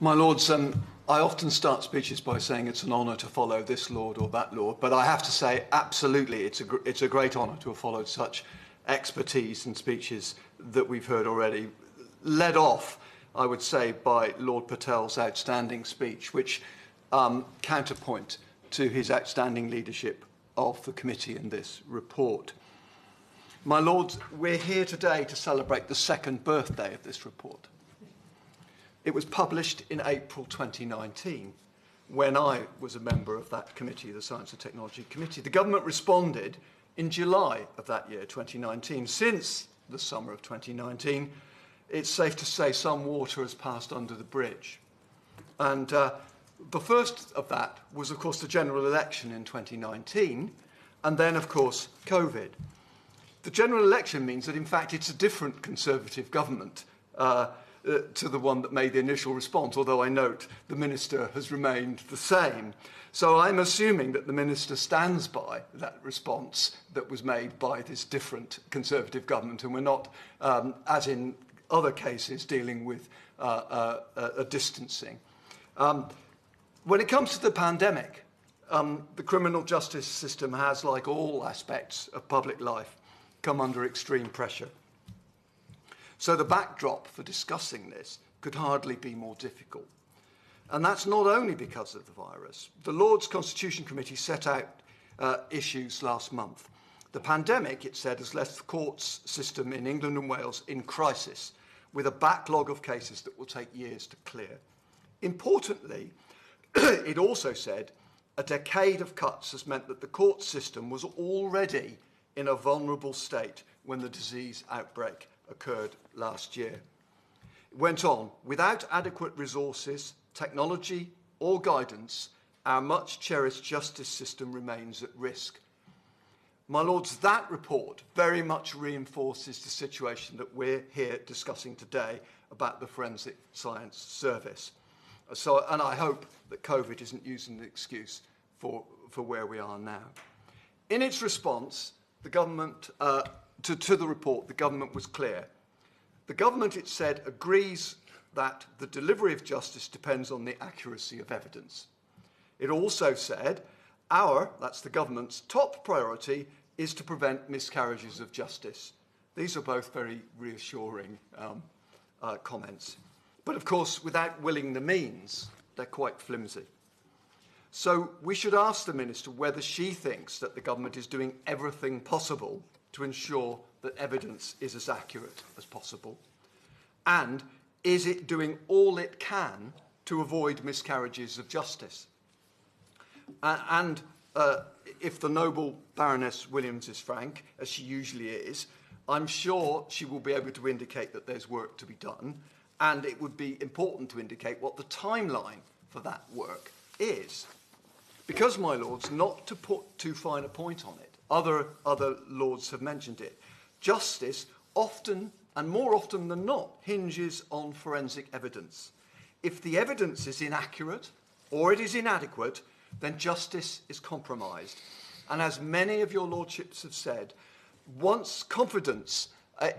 My Lords, I often start speeches by saying it's an honour to follow this Lord or that Lord, but I have to say, absolutely, it's a great honour to have followed such expertise and speeches that we've heard already, led off, I would say, by Lord Patel's outstanding speech, which counterpoint to his outstanding leadership of the committee in this report. My Lords, we're here today to celebrate the second birthday of this report. It was published in April 2019, when I was a member of that committee, the Science and Technology Committee. The government responded in July of that year, 2019. Since the summer of 2019, it's safe to say some water has passed under the bridge. And the first of that was, of course, the general election in 2019, and then, of course, COVID. The general election means that, in fact, it's a different Conservative government to the one that made the initial response, although I note the Minister has remained the same. So I'm assuming that the Minister stands by that response that was made by this different Conservative government, and we're not, as in other cases, dealing with a distancing. When it comes to the pandemic, the criminal justice system has, like all aspects of public life, come under extreme pressure. So the backdrop for discussing this could hardly be more difficult. And that's not only because of the virus. The Lords Constitution Committee set out issues last month. The pandemic, it said, has left the courts system in England and Wales in crisis, with a backlog of cases that will take years to clear. Importantly, it also said a decade of cuts has meant that the court system was already in a vulnerable state when the disease outbreak occurred last year. It went on, without adequate resources, technology or guidance, our much cherished justice system remains at risk. My Lords, that report very much reinforces the situation that we're here discussing today about the Forensic Science Service. And I hope that COVID isn't used as an excuse for where we are now. In its response, the government to the report, the government was clear. The government, it said, agrees that the delivery of justice depends on the accuracy of evidence. It also said, that's the government's top priority, is to prevent miscarriages of justice. These are both very reassuring comments. But of course, without willing the means, they're quite flimsy. So we should ask the Minister whether she thinks that the government is doing everything possible to ensure that evidence is as accurate as possible? And is it doing all it can to avoid miscarriages of justice? If the noble Baroness Williams is frank, as she usually is, I'm sure she will be able to indicate that there's work to be done, and it would be important to indicate what the timeline for that work is. Because, my Lords, not to put too fine a point on it, other Lords have mentioned it, justice often, and more often than not, hinges on forensic evidence. If the evidence is inaccurate or it is inadequate, then justice is compromised. And as many of your Lordships have said, once confidence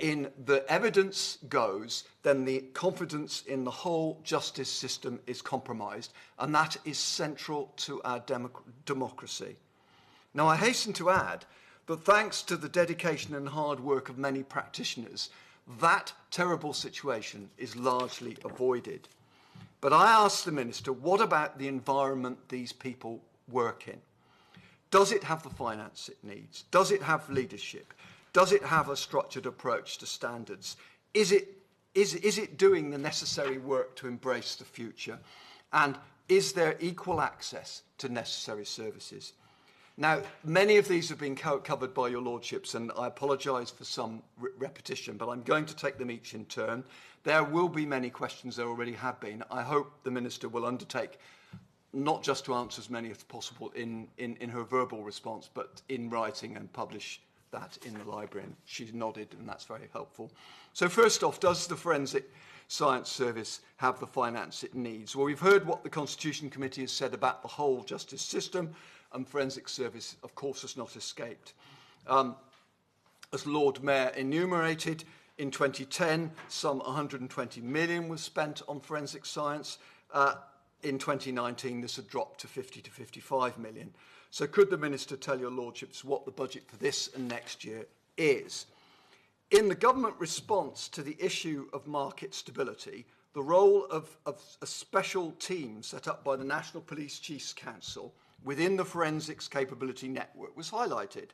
in the evidence goes, then the confidence in the whole justice system is compromised, and that is central to our democracy. Now, I hasten to add that thanks to the dedication and hard work of many practitioners, that terrible situation is largely avoided. But I ask the Minister, what about the environment these people work in? Does it have the finance it needs? Does it have leadership? Does it have a structured approach to standards? Is it doing the necessary work to embrace the future? And is there equal access to necessary services? Now, many of these have been covered by your Lordships, and I apologise for some repetition, but I'm going to take them each in turn. There will be many questions, there already have been. I hope the Minister will undertake not just to answer as many as possible in her verbal response, but in writing and publish that in the library. And she's nodded, and that's very helpful. So first off, does the Forensic Science Service have the finance it needs? Well, we've heard what the Constitution Committee has said about the whole justice system, and Forensic Service, of course, has not escaped. As Lord Mayor enumerated, in 2010, some 120 million was spent on forensic science, In 2019, this had dropped to 50 to 55 million. So could the Minister tell your Lordships what the budget for this and next year is? In the government response to the issue of market stability, the role of a special team set up by the National Police Chiefs Council within the Forensics Capability Network was highlighted.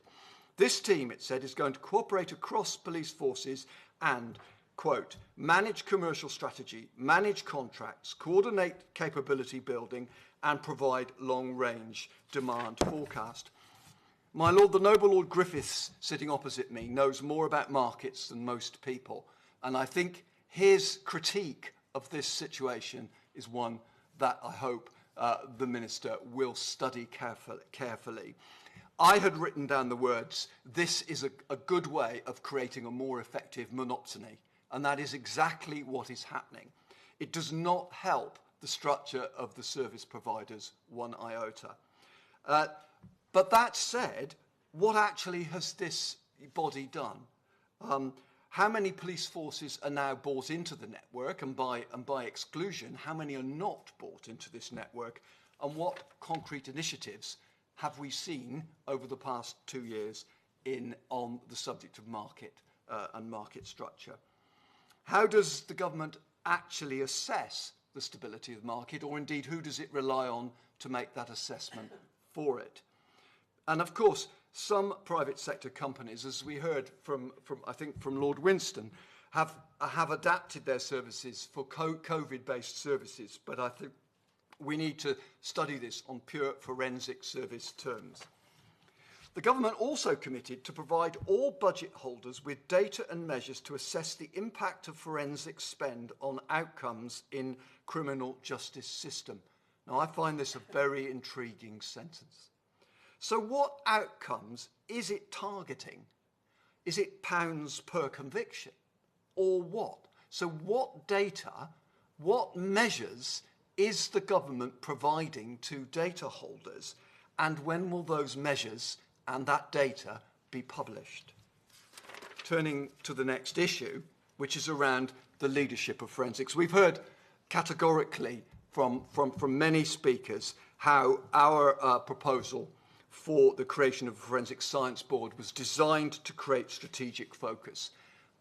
This team, it said, is going to cooperate across police forces and, quote, manage commercial strategy, manage contracts, coordinate capability building, and provide long-range demand forecast. My Lord, the noble Lord Griffiths, sitting opposite me, knows more about markets than most people, and I think his critique of this situation is one that I hope the Minister will study carefully. I had written down the words, this is a good way of creating a more effective monopsony, and that is exactly what is happening. It does not help the structure of the service providers one iota. But that said, what actually has this body done? How many police forces are now bought into the network, and by exclusion, how many are not bought into this network, and what concrete initiatives have we seen over the past 2 years on the subject of market and market structure? How does the government actually assess the stability of the market, or indeed who does it rely on to make that assessment for it? And of course, some private sector companies, as we heard from Lord Winston, have adapted their services for COVID-based services, but I think we need to study this on pure forensic service terms. The government also committed to provide all budget holders with data and measures to assess the impact of forensic spend on outcomes in criminal justice system. Now, I find this a very intriguing sentence. So what outcomes is it targeting? Is it pounds per conviction? Or what? So what data, what measures is the government providing to data holders, and when will those measures and that data be published? Turning to the next issue, which is around the leadership of forensics. We've heard categorically from many speakers how our proposal for the creation of a Forensic Science Board was designed to create strategic focus.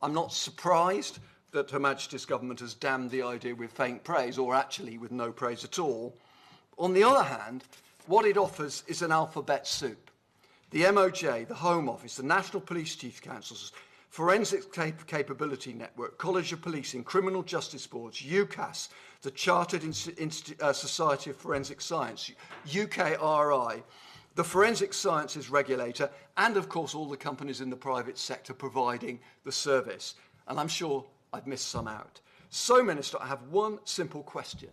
I'm not surprised that Her Majesty's government has damned the idea with faint praise, or actually with no praise at all. On the other hand, what it offers is an alphabet soup. The MOJ, the Home Office, the National Police Chiefs Councils, Forensic Capability Network, College of Policing, Criminal Justice Boards, UCAS, the Chartered Society of Forensic Science, UKRI, the Forensic Sciences Regulator, and of course all the companies in the private sector providing the service. And I'm sure I've missed some out. So, Minister, I have one simple question.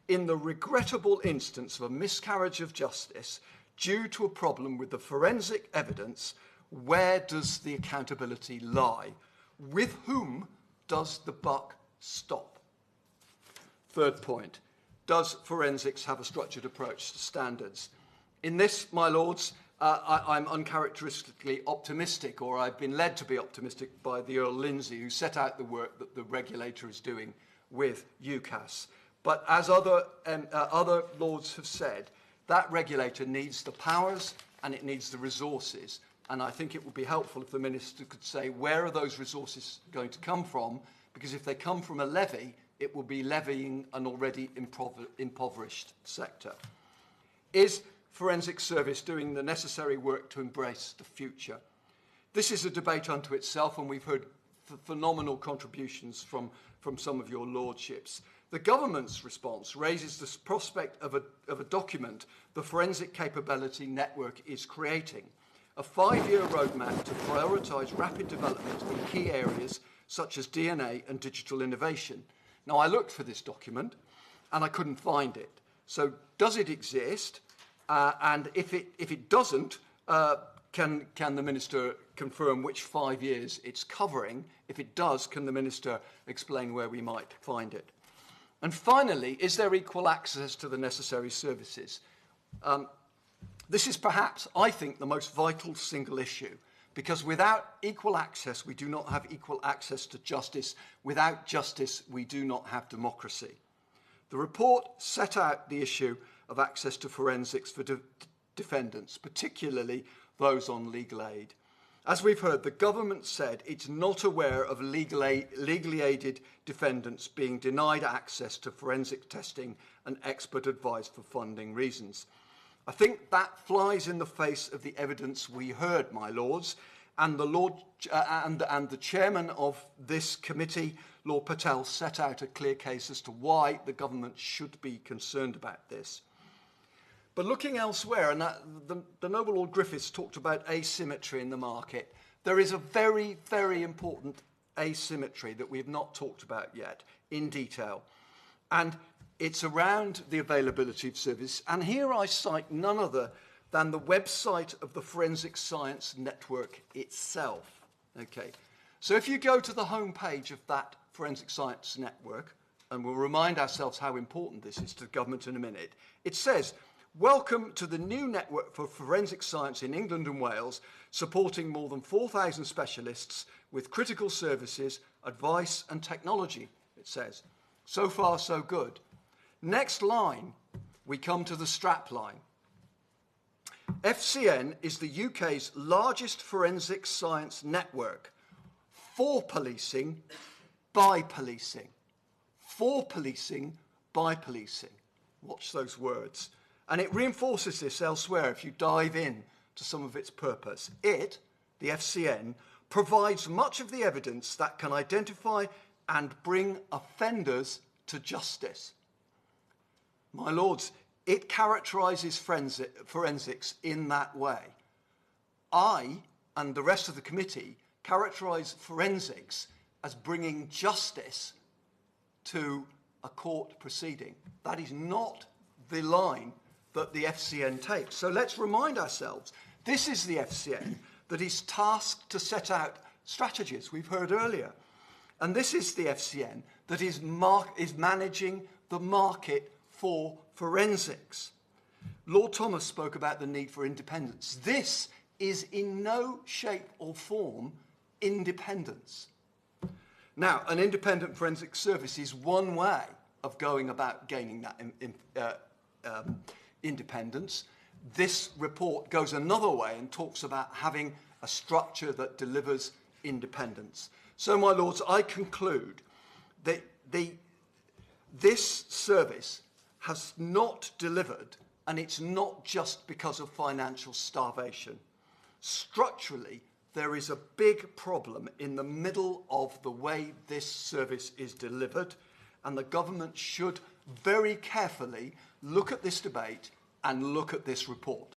In the regrettable instance of a miscarriage of justice due to a problem with the forensic evidence, where does the accountability lie? With whom does the buck stop? Third point, does forensics have a structured approach to standards? In this, my lords, I'm uncharacteristically optimistic, or I've been led to be optimistic by the Earl Lindsay, who set out the work that the regulator is doing with UCAS. But as other lords have said, that regulator needs the powers and it needs the resources. And I think it would be helpful if the Minister could say, where are those resources going to come from? Because if they come from a levy, it will be levying an already impoverished sector. Is Forensic Service doing the necessary work to embrace the future? This is a debate unto itself, and we've heard phenomenal contributions from some of your lordships. The government's response raises the prospect of a document the Forensic Capability Network is creating, a 5-year roadmap to prioritise rapid development in key areas such as DNA and digital innovation. Now, I looked for this document and I couldn't find it. So does it exist? And if it doesn't, can the Minister confirm which 5 years it's covering? If it does, can the Minister explain where we might find it? And finally, is there equal access to the necessary services? This is perhaps, I think, the most vital single issue, because without equal access, we do not have equal access to justice. Without justice, we do not have democracy. The report set out the issue of access to forensics for defendants, particularly those on legal aid. As we've heard, the government said it's not aware of legally aided defendants being denied access to forensic testing and expert advice for funding reasons. I think that flies in the face of the evidence we heard, my lords, and the chairman of this committee, Lord Patel, set out a clear case as to why the government should be concerned about this. But looking elsewhere, and the Noble Lord Griffiths talked about asymmetry in the market, there is a very, very important asymmetry that we have not talked about yet in detail. And it's around the availability of service. And here I cite none other than the website of the Forensic Science Network itself. Okay. So if you go to the homepage of that Forensic Science Network, and we'll remind ourselves how important this is to the government in a minute, it says, "Welcome to the new network for forensic science in England and Wales, supporting more than 4,000 specialists with critical services, advice and technology," it says. So far, so good. Next line, we come to the strap line. FCN is the UK's largest forensic science network for policing, by policing. For policing, by policing. Watch those words. And it reinforces this elsewhere if you dive in to some of its purpose. It, the FCN, provides much of the evidence that can identify and bring offenders to justice. My lords, it characterises forensics in that way. I and the rest of the committee characterise forensics as bringing justice to a court proceeding. That is not the line that the FCN takes. So let's remind ourselves, this is the FCN that is tasked to set out strategies we've heard earlier. And this is the FCN that is managing the market for forensics. Lord Thomas spoke about the need for independence. This is in no shape or form independence. Now, an independent forensic service is one way of going about gaining that independence. This report goes another way and talks about having a structure that delivers independence. So, my lords, I conclude that this service has not delivered, and it's not just because of financial starvation. Structurally, there is a big problem in the middle of the way this service is delivered, and the government should very carefully look at this debate and look at this report.